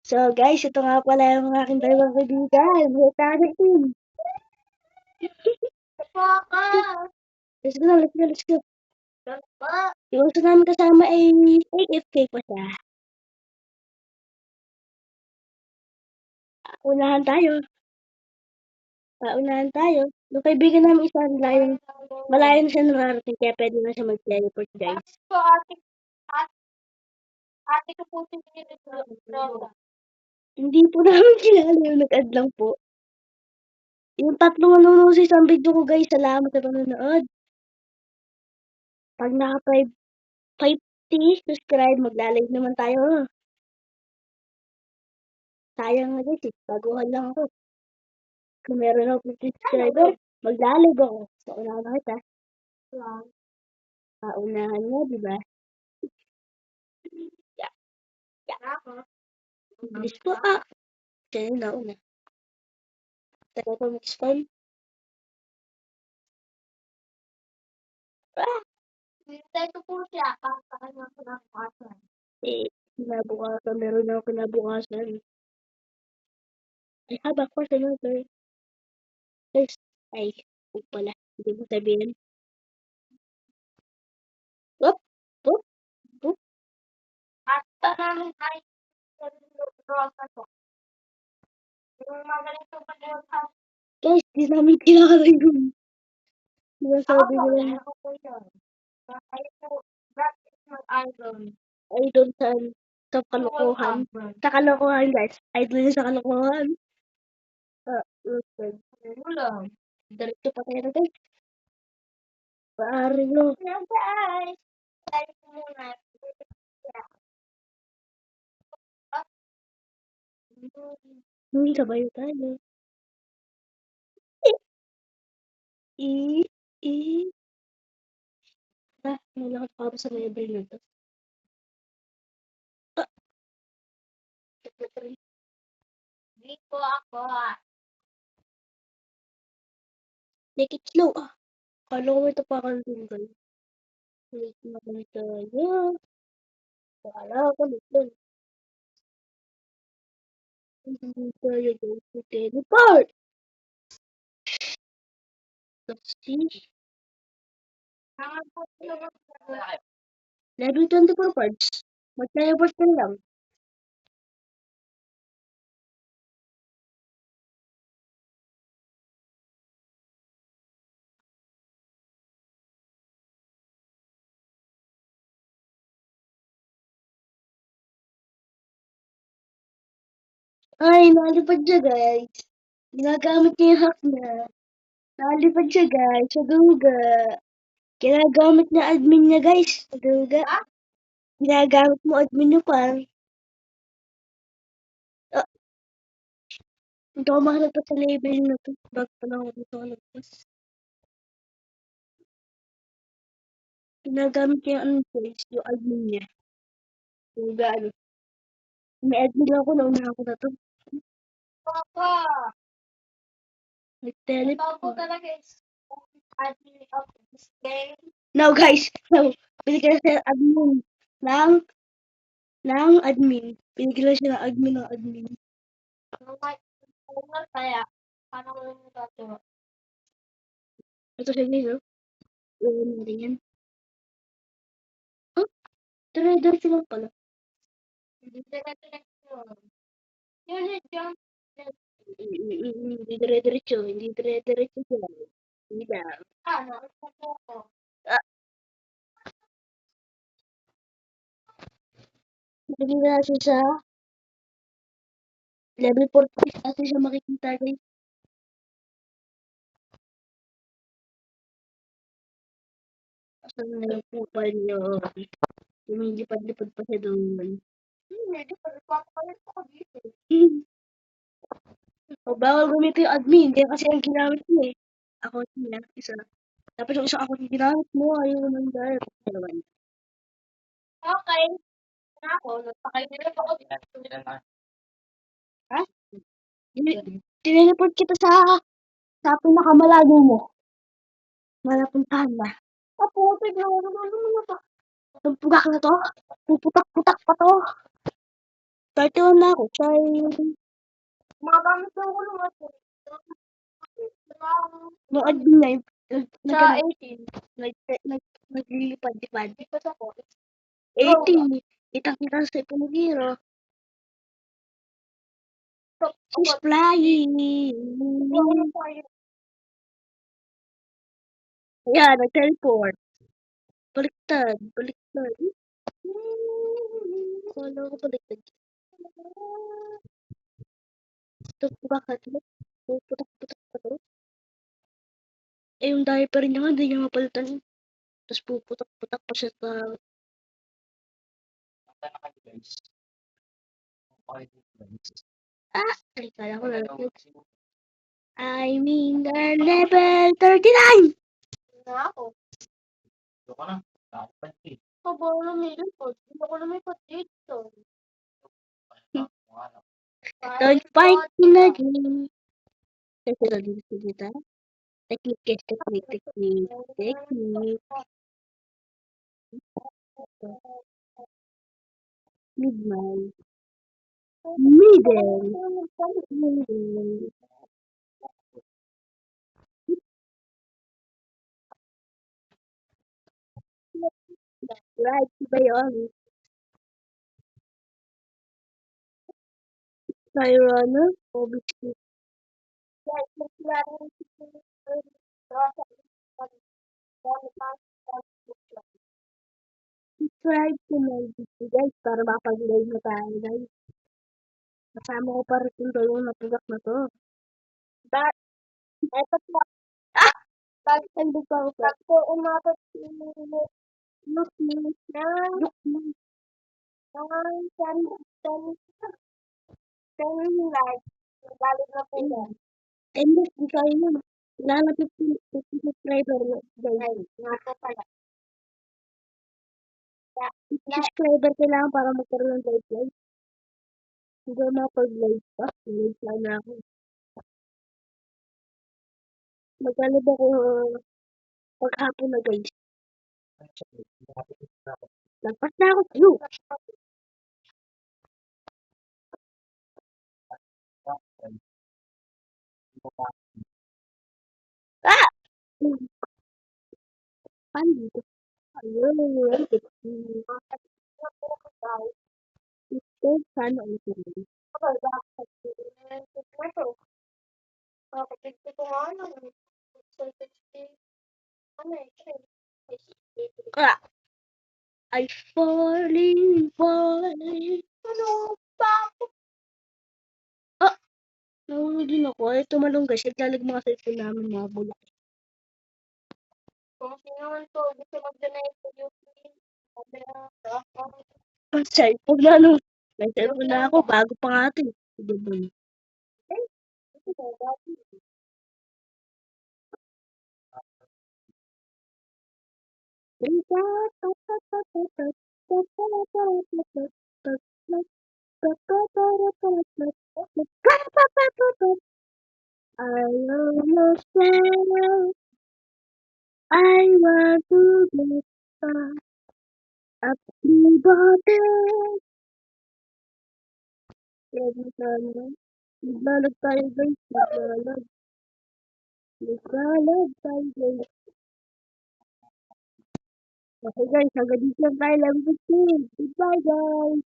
So guys, ito nga pala yung aking dalawang kaibigan. May team. Let's go, let's go, let's go. Yung gusto namin kasama ay AFK pa siya. Unahan tayo. Unahan tayo. Yung kaibigan namin isa, malayo na siya nararating, kaya pwede na siya mag-teleport, guys. Ate ko po sinilip. Hindi po namin kilala yung nag-add lang po. Yung tatlong nanonood sa isang video ko, guys, salamat sa panonood. Pag naka 50 subscribe, magla-live naman tayo. Sayang na guys, baguhan lang ako. Kung meron ako 50 subscriber, magla-live ako. So, unahan na kita. Paunahan mo, di ba? Yeah, yeah. Bilis po, Kaya na una. Tagal ko mag-spawn. Hintay ko po siya. Kakatakan niya ko ng kasan. Kinabukasan. Meron na ako kinabukasan. I have a course another. Guys, ay, pala. Hindi mo sabihin. Whoop, whoop, whoop. At parang ay rosa ko. Yung magaling ko pag-iwasan. Guys, di namin kilala yung sinasabi nila. Ako po yun. Ay po, that is my idol. Idol sa kalokohan. Sa kalokohan, guys. Idol niya sa kalokohan. Listen. Ulam. Diretso pa tayo natin. Paari nyo. Guys. Tayo muna. Sabayo tayo. Nalakas pa ako sa level na to. Dito ako. Take it slow, Kala ko may tapakan din kayo. Wait na kami tayo. Kala ko nito. Hindi tayo go to teleport. Let's see. Level 24 parts. Mag-teleport ka lang. Ay, nalipad siya, guys. Ginagamit niya yung hack niya. Nalipad siya, guys. Sa Google. Ginagamit niya admin niya, guys. Sa Google. Ginagamit mo admin niyo pa. Hindi ako makalagpas sa level na to. Bago pa lang ako dito kalagpas. Ginagamit niya yung guys, yung admin niya. Yung ano. May admin lang ako, nauna ako na to. Papa. Nag-teleport. Papa talaga is admin of this game. Now guys, binigyan siya ng admin ng admin. Binigyan siya ng admin. Kaya, paano ko yung tattoo? Ito siya guys, Iwan mo rin yan. Diretso lang pala. Hindi diretso. Hindi dire-diretso. Hindi dire-diretso siya. Hindi lang. Bigyan na natin sa level 40 kasi siya makikita guys. Asan na yung pupal niyo? Lumilipad-lipad pa siya doon. O bawal gamitin yung admin. Kaya kasi ang ginamit niya account niya, isa. Tapos yung isang account yung ginamit mo, ayaw naman dahil. Okay. Ako, nagpakainilip ako. Ha? Tineleport kita sa pinakamalago mo. Malapuntahan na. Putik na ako naman ito. Itong pugak na to, puputak-putak pa to. 31 na ako. Sorry. Magamit daw ko ng ato. Nung admin na yun. Sa 18. Naglilipad-lipad. Di pa ako. 80. Kitang-kita sa Ipumugiro. She's flying. Ayan, nag-teleport. Baliktad. Baliktad. Kala ko baliktad. Ito, bakit? Puputak-putak pa to. Eh, yung diaper niya nga, hindi niya mapalitan. Tapos puputak-putak pa siya sa... Ah! Ay, kala ko lalagyan. I'm in the level 39! Na ako. Aba, lumilip po. Hindi ako lumipot dito. Don't fight in the game. Kasi lagi sa kita. Technique. Midnight. Middle. Right ba yun? Tyrone? Obviously. Subscribe to my video guys para makapag-live na tayo guys. Kasama ko pa rin yung dalawang natugak na to. Eto po. Ah! Nandun pa ako pa. Pag po umabot Look me. Look me. ng 10 live, galing na po yan. And look, di kayo yun. Kailangan 50 subscriber guys. Ay, nasa pala. 50 subscriber kailangan para magkaroon ng live guys. Hindi ako makapag-live pa. Live lang na ako. Magkalib ako paghapon na guys. Lagpas na ako sa'yo. Ah! Paano dito? Ayun. Ito, sana ang tuloy. Ah! I falling. Ano pa? Ah! Nahulog din ako. Ay, tumalong guys. Naglalag mga cellphone namin mga bulak. Kung sino man to, gusto mag-donate sa YouTube. Ang cellphone na no. May cellphone na ako. Bago pa nga ito. Sige ba? I almost fell. I want to get back up to bottom. Ready tayo. Naglalag tayo guys. Naglalag. Naglalag tayo guys. Okay guys, hanggang dito lang tayo. Love you. Goodbye guys.